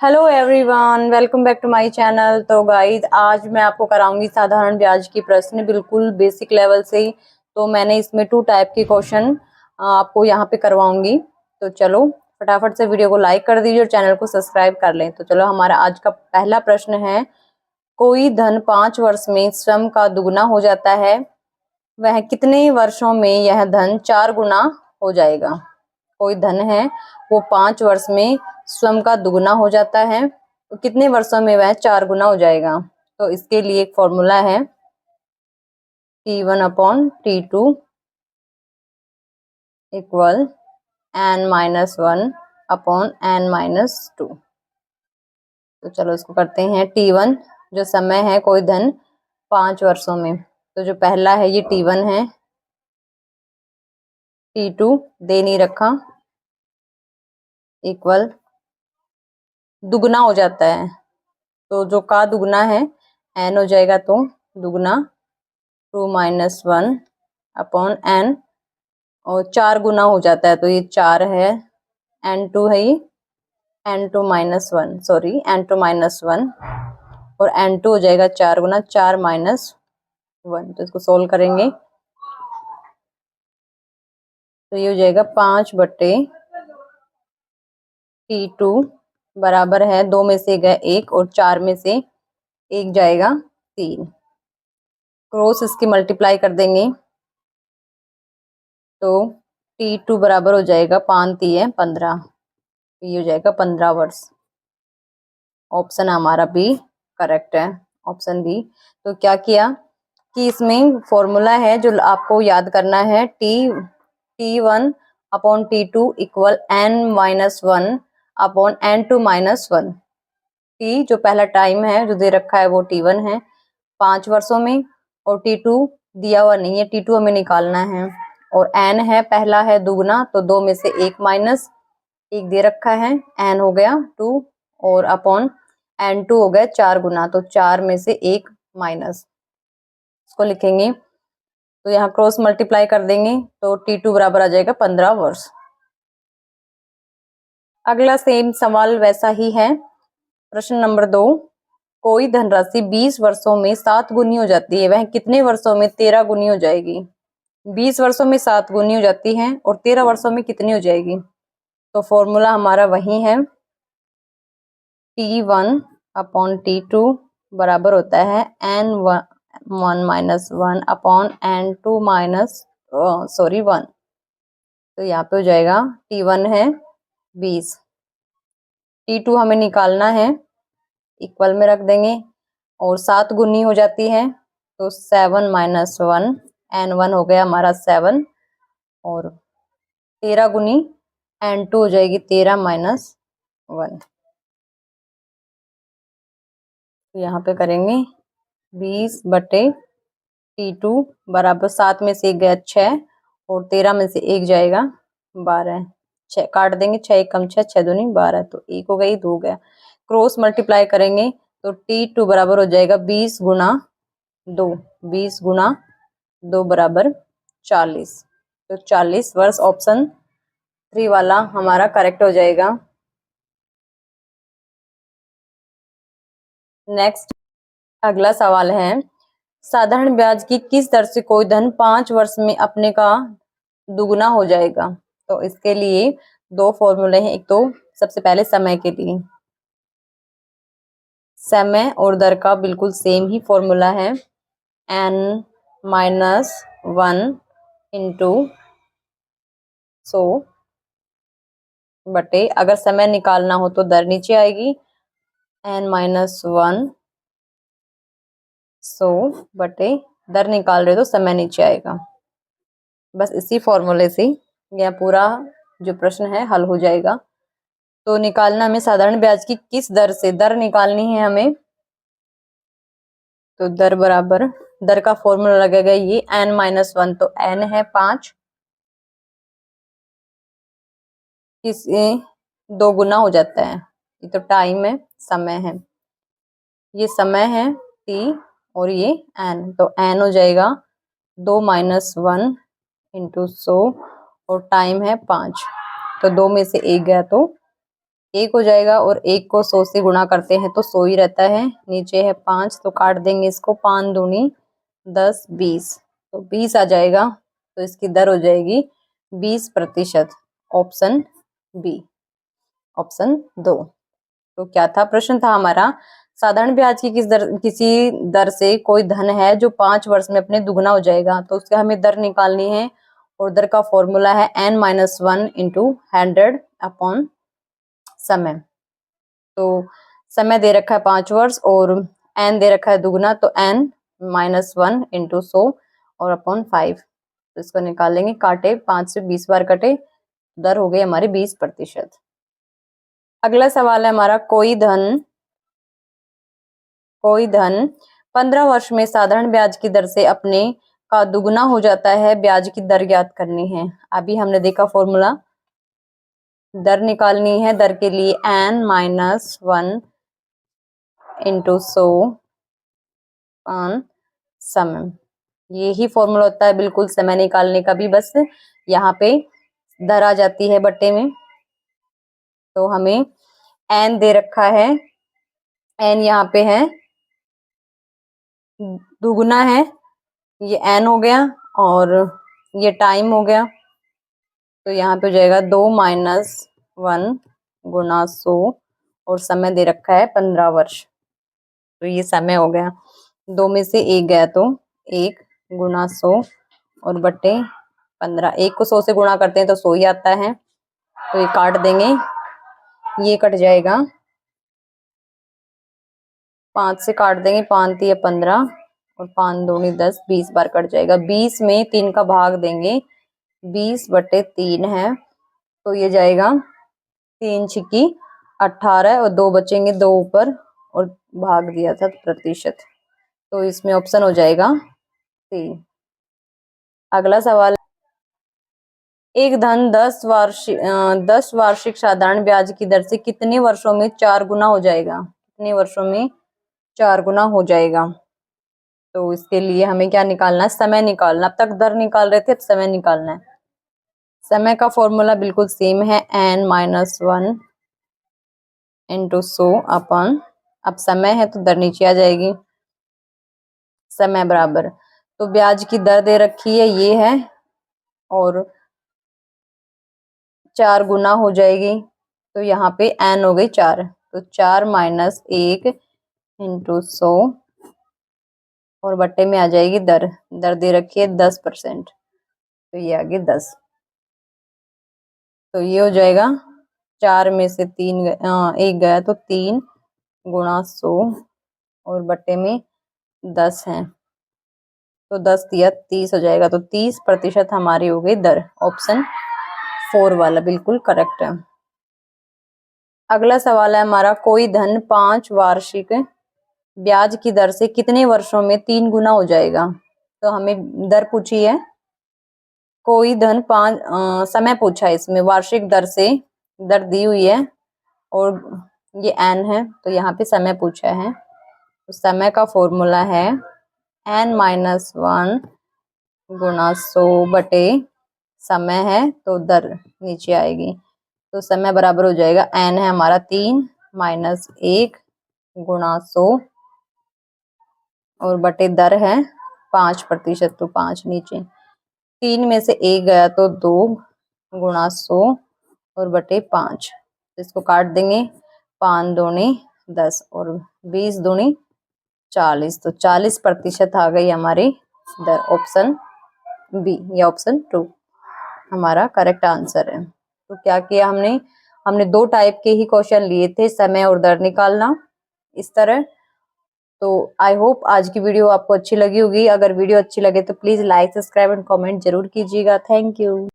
Hello everyone, welcome back to my channel. तो guys आज मैं आपको कराऊंगी साधारण ब्याज की प्रश्न, बिल्कुल बेसिक लेवल से ही। तो मैंने इसमें 2 टाइप के क्वेश्चन आपको यहाँ पे करवाऊंगी। तो चलो फटाफट से वीडियो को लाइक कर दीजिए और चैनल को सब्सक्राइब कर लें। तो चलो हमारा आज का पहला प्रश्न है, कोई धन 5 वर्ष में स्वयं का दुगना हो जाता है, वह कितने वर्षों में यह धन 4 गुना हो जाएगा। कोई धन है वो 5 वर्ष में स्वयं का दुगना हो जाता है, तो कितने वर्षों में वह 4 गुना हो जाएगा। तो इसके लिए एक फॉर्मूला है T1 upon T2 equal n-1 upon n-2। तो चलो इसको करते हैं। T1 जो समय है, कोई धन 5 वर्षों में, तो जो पहला है ये T1 है। T2 दे नहीं रखा, इक्वल दुगना हो जाता है, तो जो का दुगना है n हो जाएगा, तो दुगना 2-1 अपॉन n, और 4 गुना हो जाता है तो ये 4 है, n2 है ये, n2-1 सॉरी n2-1, और n2 हो जाएगा 4 गुना 4-1। तो इसको सोल्व करेंगे तो ये हो जाएगा 5/T2 बराबर है 2 में से गया 1 और 4 में से 1 जाएगा 3। क्रॉस इसकी मल्टीप्लाई कर देंगे तो T2 बराबर हो जाएगा 5×3=15, ये हो जाएगा 15 वर्ष। ऑप्शन हमारा बी करेक्ट है, ऑप्शन बी। तो क्या किया कि इसमें फॉर्मूला है जो आपको याद करना है, T1 upon T2 equal n-1 upon n2-1। T जो पहला टाइम है जो दे रखा है वो T1 है 5 वर्षों में, और T2 दिया हुआ नहीं है, T2 हमें निकालना है। और n है, पहला है दुगना, तो 2 में से 1 माइनस 1 दे रखा है, n हो गया 2, और अपॉन n2 हो गया 4 गुना, तो 4 में से 1 माइनस, इसको लिखेंगे तो यहाँ क्रॉस मल्टीप्लाई कर देंगे तो T2 बराबर आ जाएगा 15 वर्ष। अगला सेम सवाल वैसा ही है, प्रश्न नंबर 2, कोई धनराशि 20 वर्षों में 7 गुनी हो जाती है, वह कितने वर्षों में 13 गुनी हो जाएगी। 20 वर्षों में 7 गुनी हो जाती है और 13 वर्षों में कितनी हो जाएगी। तो फॉर्मूला हमारा वही है, T1 अपॉन T2 बराबर होता है n1 अपॉन n2 1। तो यहाँ पे हो जाएगा T1 है 20, T2 हमें निकालना है, इक्वल में रख देंगे, और 7 गुनी हो जाती है तो 7-1, n1 हो गया हमारा 7, और 13 गुनी n2 हो जाएगी 13-1। तो यहाँ पे करेंगे 20/T2 बराबर 7 में से 1 गया 6, और 13 में से 1 जाएगा 12। 6 काट देंगे, 6 1 कम 6, 6 दूनी 12, तो 1 हो गई 2 हो गया। क्रॉस मल्टीप्लाई करेंगे तो T2 बराबर हो जाएगा 20 गुना 2, 20 गुना 2 बराबर 40। तो 40 वर्ष ऑप्शन 3 वाला हमारा करेक्ट हो जाएगा। नेक्स्ट अगला सवाल है, साधारण ब्याज की किस दर से कोई धन 5 वर्ष में अपने का दुगना हो जाएगा। तो इसके लिए 2 फॉर्मूले हैं, एक तो सबसे पहले समय के लिए, समय और दर का बिल्कुल सेम ही फॉर्मूला है, n-1 इंटू 100 बटे, अगर समय निकालना हो तो दर नीचे आएगी, n-1 100 बटे दर निकाल रहे तो समय नीचे आएगा। बस इसी फॉर्मूले से यह पूरा जो प्रश्न है हल हो जाएगा। तो निकालना हमें साधारण ब्याज की किस दर से, दर निकालनी है हमें, तो दर बराबर, दर का फॉर्मूला लगेगा ये n-1, तो n है 5, किसी 2 गुना हो जाता है, ये तो टाइम है, समय है, ये समय है t और ये n, तो n हो जाएगा 2-1 इंटू 100, और टाइम है 5, तो 2 में से 1 गया तो 1 हो जाएगा और 1 को 100 से गुणा करते हैं तो 100 ही रहता है। नीचे है 5 तो काट देंगे इसको, 5 दूनी 10 20 तो 20 आ जाएगा। तो इसकी दर हो जाएगी 20%। Option B, option 2। तो क्या था, प्रश्न था हमारा साधारण ब्याज की किसी दर से कोई धन है जो 5 वर्ष में अपने दुगना हो जाएगा। तो उसका हमें दर निकालनी है और दर का फॉर्मूला है n-1 इंटू 100 अपॉन समय। तो समय दे रखा है 5 वर्ष और n दे रखा है दुगना, तो n-1 इंटू 100 और अपॉन 5। तो इसको निकालेंगे, काटे 5 से 20 बार कटे, दर हो गई हमारी 20%। अगला सवाल है हमारा, कोई धन 15 वर्ष में साधारण ब्याज की दर से अपने का दुगना हो जाता है, ब्याज की दर ज्ञात करनी है। अभी हमने देखा फॉर्मूला, दर निकालनी है, दर के लिए n-1 इंटू 100 समय। यही फॉर्मूला होता है बिल्कुल समय निकालने का भी, बस यहाँ पे दर आ जाती है बट्टे में। तो हमें n दे रखा है, n यहाँ पे है दुगुना है, ये n हो गया और ये टाइम हो गया। तो यहाँ पे हो जाएगा 2 - 1 गुणा 100 और समय दे रखा है 15 वर्ष। तो ये समय हो गया, 2 में से 1 गया तो 1 गुणा 100 और बट्टे 15। 1 को 100 से गुणा करते हैं तो 100 ही आता है। तो ये काट देंगे, ये कट जाएगा, 5 से काट देंगे, 5 3 15 और 5 दूनी 10, 20 बार कट जाएगा। 20 में 3 का भाग देंगे, 20/3 है, तो ये जाएगा 3 छिकी 18 और 2 बचेंगे, 2 ऊपर और भाग दिया था प्रतिशत, तो इसमें ऑप्शन हो जाएगा 3। अगला सवाल, एक धन 10 वार्षिक साधारण ब्याज की दर से कितने वर्षों में 4 गुना हो जाएगा? कितने वर्षों में 4 गुना हो जाएगा? तो इसके लिए हमें क्या निकालना है, समय निकालना। अब तक दर निकाल रहे थे, अब समय निकालना है। समय का फॉर्मूला बिल्कुल सेम है, n-1 इंटू 100 अपन, अब समय है तो दर नीचे आ जाएगी, समय बराबर, तो ब्याज की दर दे रखी है ये है और 4 गुना हो जाएगी, तो यहाँ पे n हो गई 4, तो 4 - 1 इंटू 100 और बट्टे में आ जाएगी दर दे रखी है 10%, तो ये आ गई 10। तो ये हो जाएगा 4 में से 1 गया तो 3 गुणा 100 और बट्टे में 10 है, तो 10 तिया 30 हो जाएगा, तो 30% हमारी हो गई दर। ऑप्शन 4 वाला बिल्कुल करेक्ट है। अगला सवाल है हमारा, कोई धन 5 वार्षिक ब्याज की दर से कितने वर्षों में 3 गुना हो जाएगा? तो हमें दर पूछी है, कोई धन 5 समय पूछा है, इसमें वार्षिक दर से दर दी हुई है और ये n है, तो यहाँ पे समय पूछा है। तो समय का फॉर्मूला है n-1 गुणा 100 बटे समय है तो दर नीचे आएगी, तो समय बराबर हो जाएगा, n है हमारा 3 - 1 गुणा 100 और बटे दर है 5%, तो 5 नीचे, 3 में से 1 गया तो 2 गुणा 100 और बटे 5, इसको काट देंगे, 5 दूनी 10 और 20 दूनी 40, तो 40% आ गई हमारी दर। ऑप्शन बी या ऑप्शन 2 हमारा करेक्ट आंसर है। तो क्या किया हमने 2 टाइप के ही क्वेश्चन लिए थे, समय और दर निकालना, इस तरह। तो आई होप आज की वीडियो आपको अच्छी लगी होगी। अगर वीडियो अच्छी लगे तो please like, subscribe and comment जरूर कीजिएगा। Thank you.